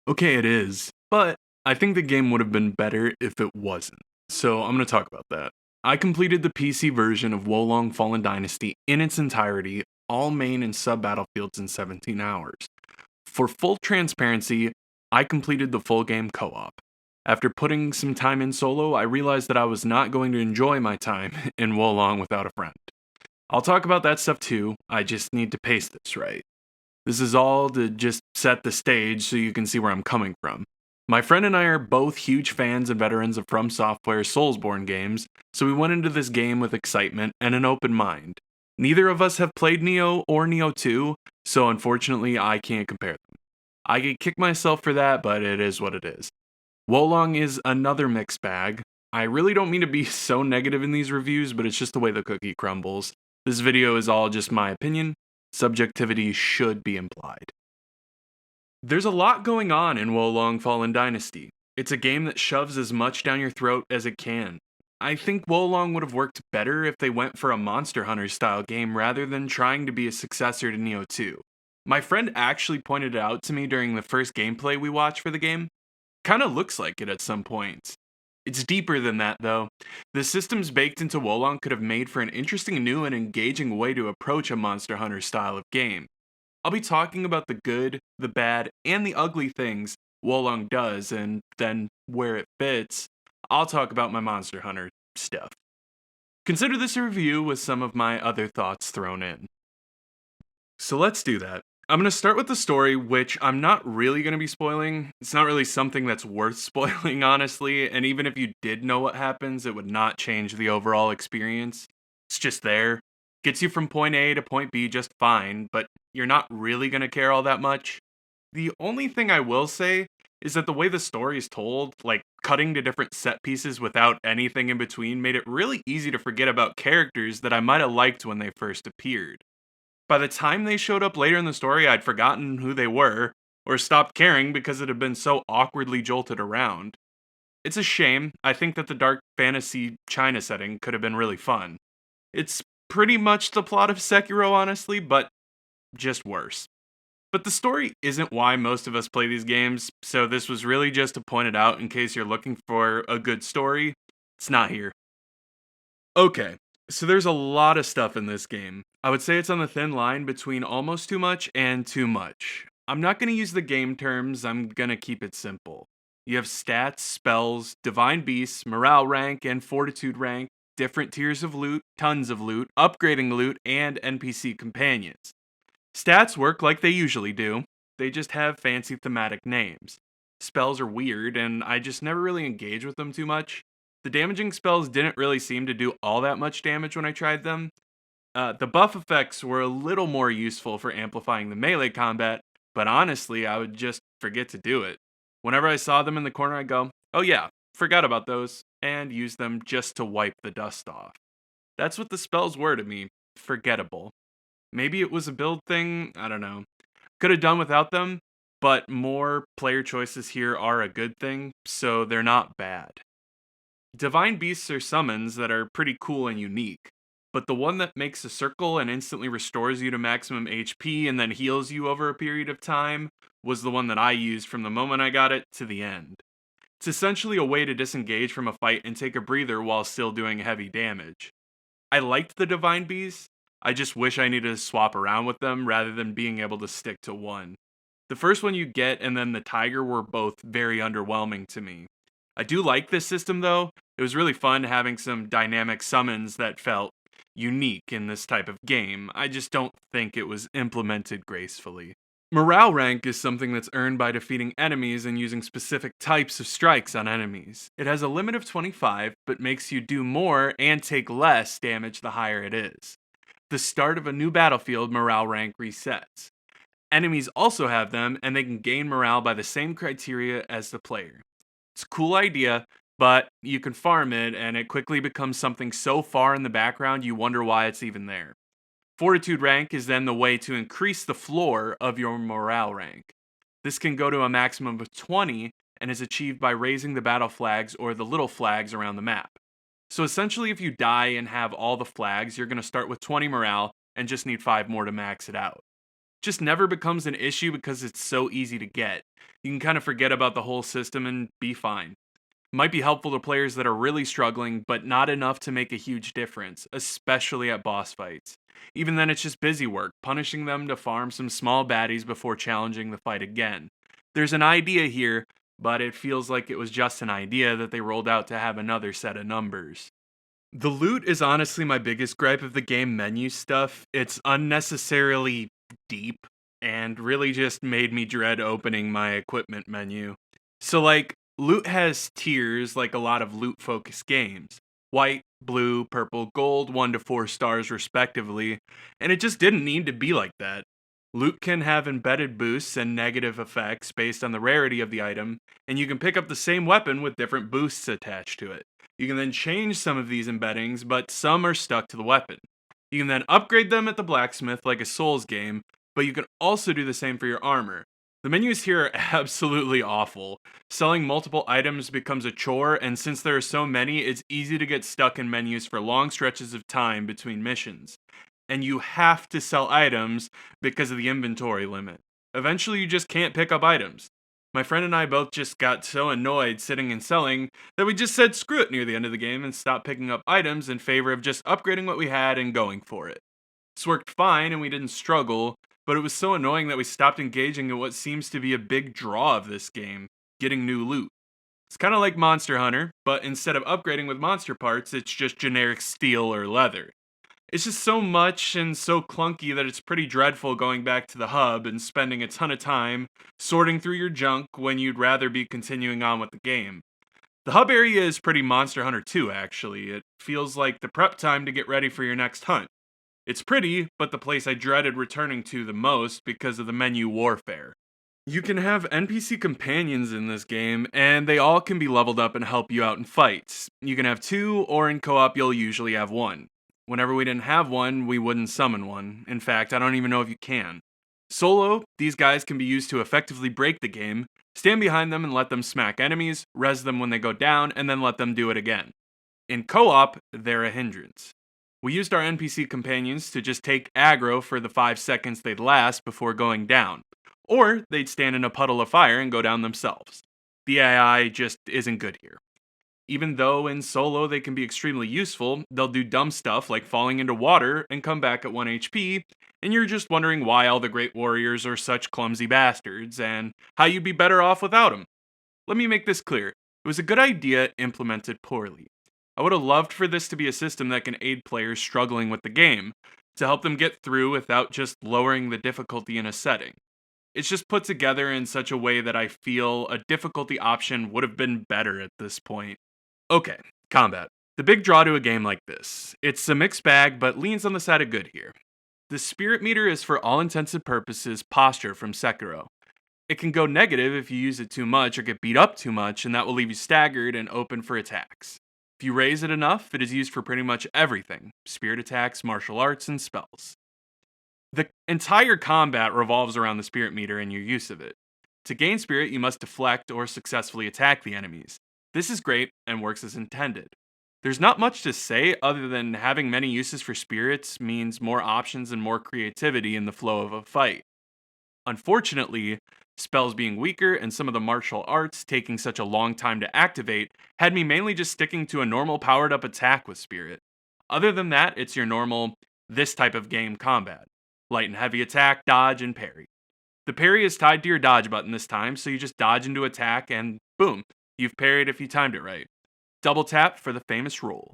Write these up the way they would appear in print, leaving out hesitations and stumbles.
Okay, it is, but I think the game would have been better if it wasn't. So I'm going to talk about that. I completed the PC version of Wolong Fallen Dynasty in its entirety, all main and sub battlefields in 17 hours. For full transparency, I completed the full game co op. After putting some time in solo, I realized that I was not going to enjoy my time in Wolong without a friend. I'll talk about that stuff too, I just need to pace this right. This is all to just set the stage so you can see where I'm coming from. My friend and I are both huge fans and veterans of From Software's Soulsborne games, so we went into this game with excitement and an open mind. Neither of us have played Neo or Neo 2, so unfortunately I can't compare them. I could kick myself for that, but it is what it is. Wolong is another mixed bag. I really don't mean to be so negative in these reviews, but it's just the way the cookie crumbles. This video is all just my opinion. Subjectivity should be implied. There's a lot going on in Wolong Fallen Dynasty. It's a game that shoves as much down your throat as it can. I think Wolong would have worked better if they went for a Monster Hunter style game rather than trying to be a successor to Neo 2. My friend actually pointed it out to me during the first gameplay we watched for the game. Kinda looks like it at some points. It's deeper than that, though. The systems baked into Wolong could have made for an interesting new and engaging way to approach a Monster Hunter style of game. I'll be talking about the good, the bad, and the ugly things Wolong does, and then where it fits, I'll talk about my Monster Hunter stuff. Consider this a review with some of my other thoughts thrown in. So let's do that. I'm going to start with the story, which I'm not really going to be spoiling. It's not really something that's worth spoiling, honestly, and even if you did know what happens, it would not change the overall experience. It's just there. Gets you from point A to point B just fine, but you're not really going to care all that much. The only thing I will say is that the way the story is told, like cutting to different set pieces without anything in between, made it really easy to forget about characters that I might have liked when they first appeared. By the time they showed up later in the story, I'd forgotten who they were, or stopped caring because it had been so awkwardly jolted around. It's a shame. I think that the dark fantasy China setting could have been really fun. It's pretty much the plot of Sekiro, honestly, but just worse. But the story isn't why most of us play these games, so this was really just to point it out in case you're looking for a good story. It's not here. Okay, so there's a lot of stuff in this game. I would say it's on the thin line between almost too much and too much. I'm not going to use the game terms, I'm going to keep it simple. You have stats, spells, divine beasts, morale rank, and fortitude rank, different tiers of loot, tons of loot, upgrading loot, and NPC companions. Stats work like they usually do, they just have fancy thematic names. Spells are weird, and I just never really engage with them too much. The damaging spells didn't really seem to do all that much damage when I tried them. The buff effects were a little more useful for amplifying the melee combat, but honestly, I would just forget to do it. Whenever I saw them in the corner, I'd go, oh yeah, forgot about those, and use them just to wipe the dust off. That's what the spells were to me, forgettable. Maybe it was a build thing, I don't know. Could have done without them, but more player choices here are a good thing, so they're not bad. Divine beasts are summons that are pretty cool and unique, but the one that makes a circle and instantly restores you to maximum HP and then heals you over a period of time was the one that I used from the moment I got it to the end. It's essentially a way to disengage from a fight and take a breather while still doing heavy damage. I liked the divine beasts, I just wish I needed to swap around with them rather than being able to stick to one. The first one you get and then the tiger were both very underwhelming to me. I do like this system though. It was really fun having some dynamic summons that felt unique in this type of game. I just don't think it was implemented gracefully. Morale rank is something that's earned by defeating enemies and using specific types of strikes on enemies. It has a limit of 25, but makes you do more and take less damage the higher it is. The start of a new battlefield morale rank resets. Enemies also have them, and they can gain morale by the same criteria as the player. It's a cool idea, but you can farm it, and it quickly becomes something so far in the background you wonder why it's even there. Fortitude rank is then the way to increase the floor of your morale rank. This can go to a maximum of 20 and is achieved by raising the battle flags or the little flags around the map. So essentially, if you die and have all the flags, you're going to start with 20 morale and just need 5 more to max it out. just never becomes an issue because it's so easy to get. You can kind of forget about the whole system and be fine. Might be helpful to players that are really struggling, but not enough to make a huge difference, especially at boss fights. Even then, it's just busy work, punishing them to farm some small baddies before challenging the fight again. There's an idea here, but it feels like it was just an idea that they rolled out to have another set of numbers. The loot is honestly my biggest gripe of the game menu stuff. It's unnecessarily deep and really just made me dread opening my equipment menu. So, like, loot has tiers like a lot of loot focused games: white, blue, purple, gold, 1 to 4 stars, respectively, and it just didn't need to be like that. Loot can have embedded boosts and negative effects based on the rarity of the item, and you can pick up the same weapon with different boosts attached to it. You can then change some of these embeddings, but some are stuck to the weapon. You can then upgrade them at the blacksmith like a Souls game, but you can also do the same for your armor. The menus here are absolutely awful. Selling multiple items becomes a chore, and since there are so many, it's easy to get stuck in menus for long stretches of time between missions. And you have to sell items because of the inventory limit. Eventually, you just can't pick up items. My friend and I both just got so annoyed sitting and selling that we just said screw it near the end of the game and stopped picking up items in favor of just upgrading what we had and going for it. This worked fine and we didn't struggle, but it was so annoying that we stopped engaging in what seems to be a big draw of this game: getting new loot. It's kind of like Monster Hunter, but instead of upgrading with monster parts, it's just generic steel or leather. It's just so much and so clunky that it's pretty dreadful going back to the hub and spending a ton of time sorting through your junk when you'd rather be continuing on with the game. The hub area is pretty Monster Hunter 2, actually. It feels like the prep time to get ready for your next hunt. It's pretty, but the place I dreaded returning to the most because of the menu warfare. You can have NPC companions in this game, and they all can be leveled up and help you out in fights. You can have two, or in co-op you'll usually have one. Whenever we didn't have one, we wouldn't summon one. In fact, I don't even know if you can. Solo, these guys can be used to effectively break the game, stand behind them and let them smack enemies, res them when they go down, and then let them do it again. In co-op, they're a hindrance. We used our NPC companions to just take aggro for the 5 seconds they'd last before going down, or they'd stand in a puddle of fire and go down themselves. The AI just isn't good here. Even though in solo they can be extremely useful, they'll do dumb stuff like falling into water and come back at 1 HP, and you're just wondering why all the great warriors are such clumsy bastards, and how you'd be better off without them. Let me make this clear: it was a good idea implemented poorly. I would have loved for this to be a system that can aid players struggling with the game, to help them get through without just lowering the difficulty in a setting. It's just put together in such a way that I feel a difficulty option would have been better at this point. Okay, combat. The big draw to a game like this. It's a mixed bag, but leans on the side of good here. The spirit meter is for all intents and purposes posture from Sekiro. It can go negative if you use it too much or get beat up too much, and that will leave you staggered and open for attacks. If you raise it enough, it is used for pretty much everything: spirit attacks, martial arts, and spells. The entire combat revolves around the spirit meter and your use of it. To gain spirit, you must deflect or successfully attack the enemies. This is great and works as intended. There's not much to say other than having many uses for spirits means more options and more creativity in the flow of a fight. Unfortunately, spells being weaker and some of the martial arts taking such a long time to activate had me mainly just sticking to a normal powered up attack with spirit. Other than that, it's your normal, this type of game combat: light and heavy attack, dodge, and parry. The parry is tied to your dodge button this time, so you just dodge into attack and boom, you've parried if you timed it right. Double tap for the famous roll.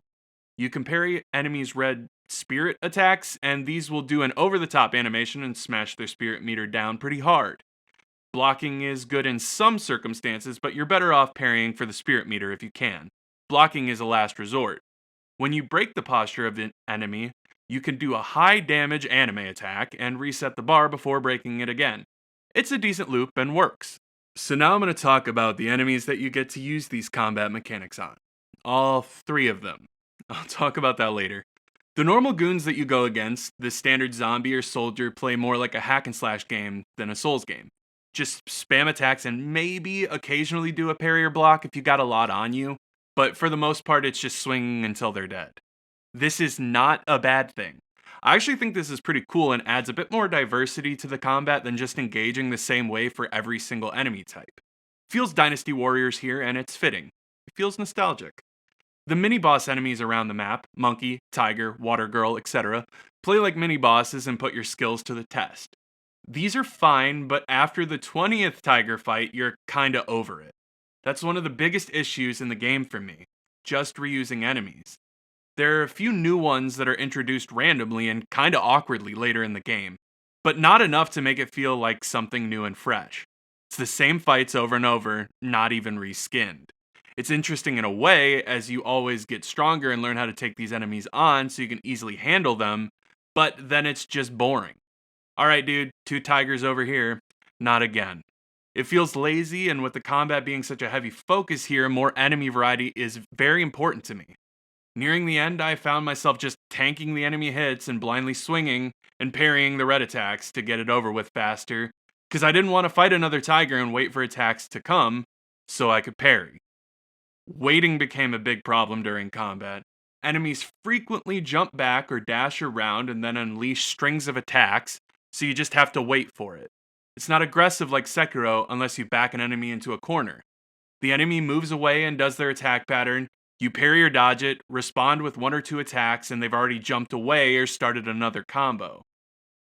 You can parry enemies' red spirit attacks, and these will do an over-the-top animation and smash their spirit meter down pretty hard. Blocking is good in some circumstances, but you're better off parrying for the spirit meter if you can. Blocking is a last resort. When you break the posture of the enemy, you can do a high damage anime attack and reset the bar before breaking it again. It's a decent loop and works. So now I'm going to talk about the enemies that you get to use these combat mechanics on. All 3 of them. I'll talk about that later. The normal goons that you go against, the standard zombie or soldier, play more like a hack and slash game than a Souls game. Just spam attacks and maybe occasionally do a parry or block if you got a lot on you, but for the most part it's just swinging until they're dead. This is not a bad thing. I actually think this is pretty cool and adds a bit more diversity to the combat than just engaging the same way for every single enemy type. Feels Dynasty Warriors here, and it's fitting. It feels nostalgic. The mini boss enemies around the map, monkey, tiger, water girl, etc., play like mini bosses and put your skills to the test. These are fine, but after the 20th tiger fight, you're kinda over it. That's one of the biggest issues in the game for me, just reusing enemies. There are a few new ones that are introduced randomly and kinda awkwardly later in the game, but not enough to make it feel like something new and fresh. It's the same fights over and over, not even reskinned. It's interesting in a way, as you always get stronger and learn how to take these enemies on so you can easily handle them, but then it's just boring. Alright, dude, 2 tigers over here. Not again. It feels lazy, and with the combat being such a heavy focus here, more enemy variety is very important to me. Nearing the end, I found myself just tanking the enemy hits and blindly swinging and parrying the red attacks to get it over with faster, because I didn't want to fight another tiger and wait for attacks to come so I could parry. Waiting became a big problem during combat. Enemies frequently jump back or dash around and then unleash strings of attacks, so you just have to wait for it. It's not aggressive like Sekiro unless you back an enemy into a corner. The enemy moves away and does their attack pattern, you parry or dodge it, respond with 1 or 2 attacks, and they've already jumped away or started another combo.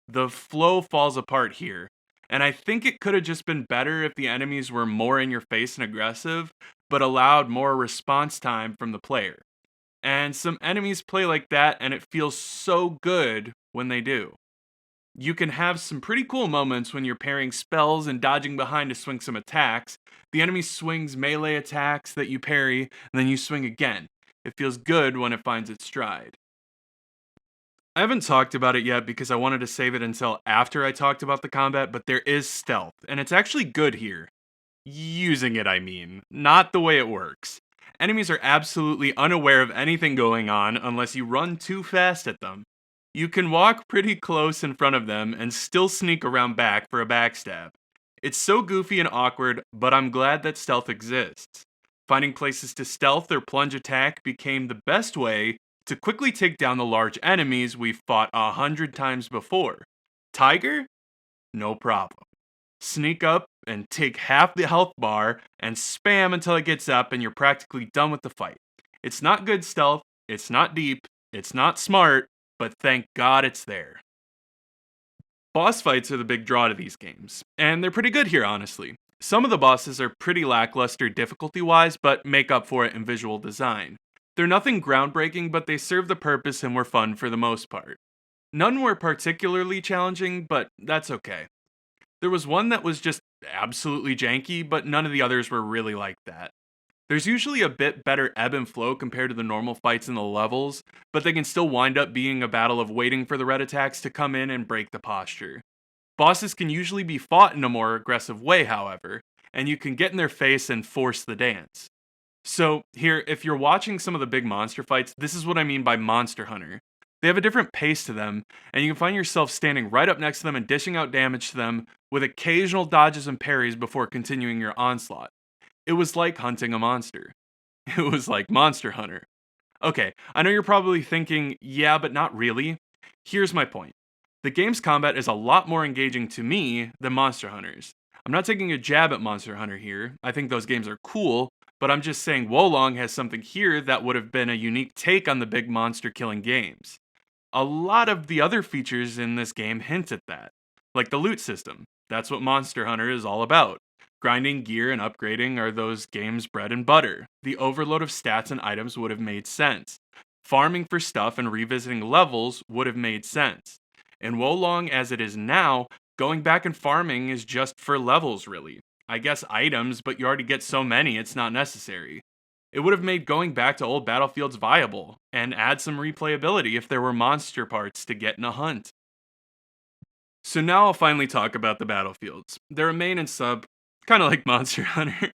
The flow falls apart here, and I think it could have just been better if the enemies were more in your face and aggressive, but allowed more response time from the player. And some enemies play like that, and it feels so good when they do. You can have some pretty cool moments when you're parrying spells and dodging behind to swing some attacks. The enemy swings melee attacks that you parry, and then you swing again. It feels good when it finds its stride. I haven't talked about it yet because I wanted to save it until after I talked about the combat, but there is stealth, and it's actually good here. Using it, I mean, not the way it works. Enemies are absolutely unaware of anything going on unless you run too fast at them. You can walk pretty close in front of them and still sneak around back for a backstab. It's so goofy and awkward, but I'm glad that stealth exists. Finding places to stealth or plunge attack became the best way to quickly take down the large enemies we've fought 100 times before. Tiger? No problem. Sneak up and take half the health bar and spam until it gets up and you're practically done with the fight. It's not good stealth, it's not deep, it's not smart, but thank God it's there. Boss fights are the big draw to these games, and they're pretty good here, honestly. Some of the bosses are pretty lackluster difficulty-wise, but make up for it in visual design. They're nothing groundbreaking, but they serve the purpose and were fun for the most part. None were particularly challenging, but that's okay. There was one that was just absolutely janky, but none of the others were really like that. There's usually a bit better ebb and flow compared to the normal fights in the levels, but they can still wind up being a battle of waiting for the red attacks to come in and break the posture. Bosses can usually be fought in a more aggressive way, however, and you can get in their face and force the dance. So, here, if you're watching some of the big monster fights, this is what I mean by Monster Hunter. They have a different pace to them, and you can find yourself standing right up next to them and dishing out damage to them with occasional dodges and parries before continuing your onslaught. It was like hunting a monster. It was like Monster Hunter. Okay, I know you're probably thinking, yeah, but not really. Here's my point. The game's combat is a lot more engaging to me than Monster Hunter's. I'm not taking a jab at Monster Hunter here. I think those games are cool, but I'm just saying Wolong has something here that would have been a unique take on the big monster killing games. A lot of the other features in this game hint at that, like the loot system. That's what Monster Hunter is all about. Grinding gear and upgrading are those games' bread and butter. The overload of stats and items would have made sense. Farming for stuff and revisiting levels would have made sense. In Wolong as it is now, going back and farming is just for levels really. I guess items, but you already get so many it's not necessary. It would have made going back to old battlefields viable, and add some replayability if there were monster parts to get in a hunt. So now I'll finally talk about the battlefields. They're a main and sub, kind of like Monster Hunter.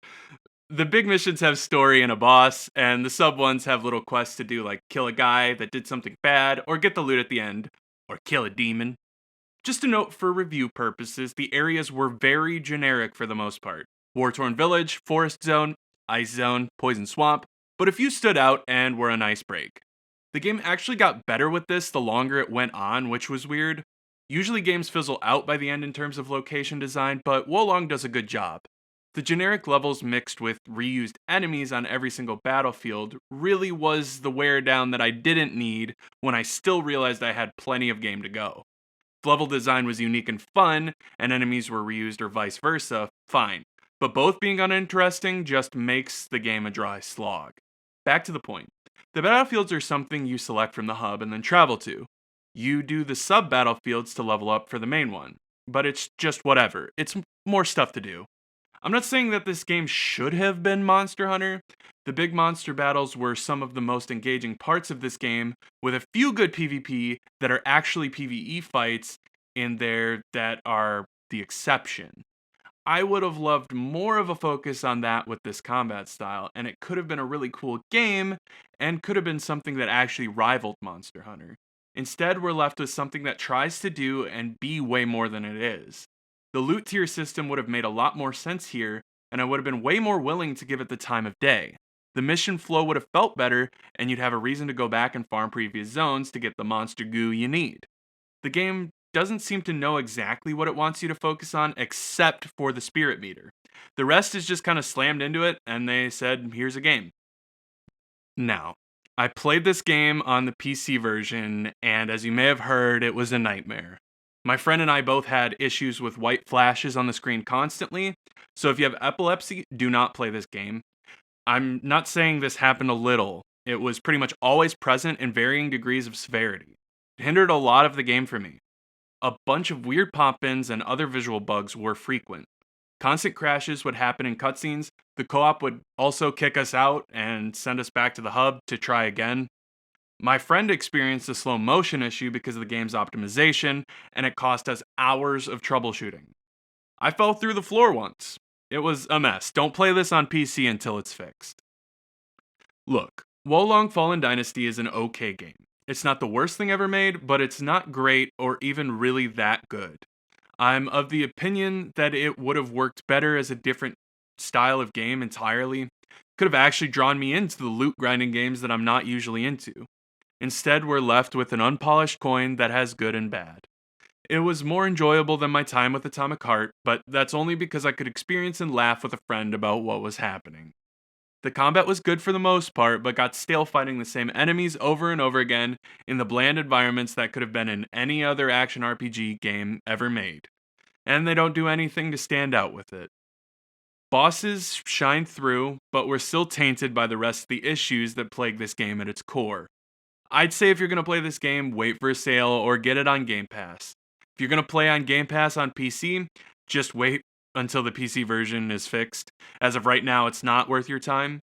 The big missions have story and a boss, and the sub ones have little quests to do like kill a guy that did something bad, or get the loot at the end, or kill a demon. Just a note for review purposes, the areas were very generic for the most part. War-torn village, forest zone, ice zone, poison swamp, but a few stood out and were a nice break. The game actually got better with this the longer it went on, which was weird. Usually games fizzle out by the end in terms of location design, but Wolong does a good job. The generic levels mixed with reused enemies on every single battlefield really was the wear down that I didn't need when I still realized I had plenty of game to go. If level design was unique and fun, and enemies were reused or vice versa, fine. But both being uninteresting just makes the game a dry slog. Back to the point. The battlefields are something you select from the hub and then travel to. You do the sub battlefields to level up for the main one. But it's just whatever. It's more stuff to do. I'm not saying that this game should have been Monster Hunter. The big monster battles were some of the most engaging parts of this game, with a few good PvP that are actually PvE fights in there that are the exception. I would have loved more of a focus on that with this combat style, and it could have been a really cool game, and could have been something that actually rivaled Monster Hunter. Instead, we're left with something that tries to do and be way more than it is. The loot tier system would have made a lot more sense here, and I would have been way more willing to give it the time of day. The mission flow would have felt better, and you'd have a reason to go back and farm previous zones to get the monster goo you need. The game doesn't seem to know exactly what it wants you to focus on except for the spirit meter. The rest is just kind of slammed into it, and they said, here's a game. Now, I played this game on the PC version, and as you may have heard, it was a nightmare. My friend and I both had issues with white flashes on the screen constantly, so if you have epilepsy, do not play this game. I'm not saying this happened a little, it was pretty much always present in varying degrees of severity. It hindered a lot of the game for me. A bunch of weird pop-ins and other visual bugs were frequent. Constant crashes would happen in cutscenes, the co-op would also kick us out and send us back to the hub to try again. My friend experienced a slow motion issue because of the game's optimization, and it cost us hours of troubleshooting. I fell through the floor once. It was a mess. Don't play this on PC until it's fixed. Look, Wolong Fallen Dynasty is an okay game. It's not the worst thing ever made, but it's not great or even really that good. I'm of the opinion that it would have worked better as a different style of game entirely. Could have actually drawn me into the loot grinding games that I'm not usually into. Instead, we're left with an unpolished coin that has good and bad. It was more enjoyable than my time with Atomic Heart, but that's only because I could experience and laugh with a friend about what was happening. The combat was good for the most part, but got stale fighting the same enemies over and over again in the bland environments that could have been in any other action RPG game ever made. And they don't do anything to stand out with it. Bosses shine through, but we're still tainted by the rest of the issues that plague this game at its core. I'd say if you're going to play this game, wait for a sale or get it on Game Pass. If you're going to play on Game Pass on PC, just wait until the PC version is fixed. As of right now, it's not worth your time.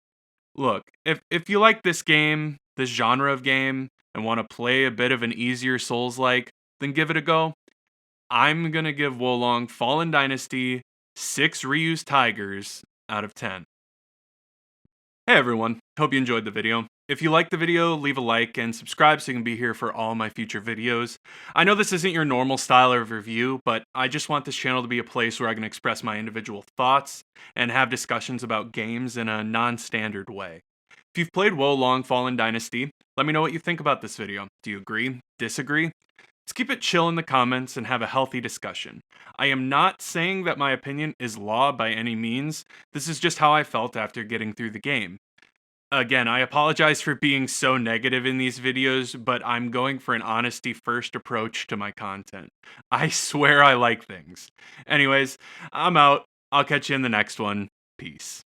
Look, if you like this game, this genre of game, and want to play a bit of an easier Souls-like, then give it a go. I'm going to give Wolong Fallen Dynasty 6 reused tigers out of 10. Hey everyone, hope you enjoyed the video. If you liked the video, leave a like and subscribe so you can be here for all my future videos. I know this isn't your normal style of review, but I just want this channel to be a place where I can express my individual thoughts and have discussions about games in a non-standard way. If you've played Wolong Fallen Dynasty, let me know what you think about this video. Do you agree? Disagree? Let's keep it chill in the comments and have a healthy discussion. I am not saying that my opinion is law by any means. This is just how I felt after getting through the game. Again, I apologize for being so negative in these videos, but I'm going for an honesty first approach to my content. I swear I like things. Anyways, I'm out. I'll catch you in the next one. Peace.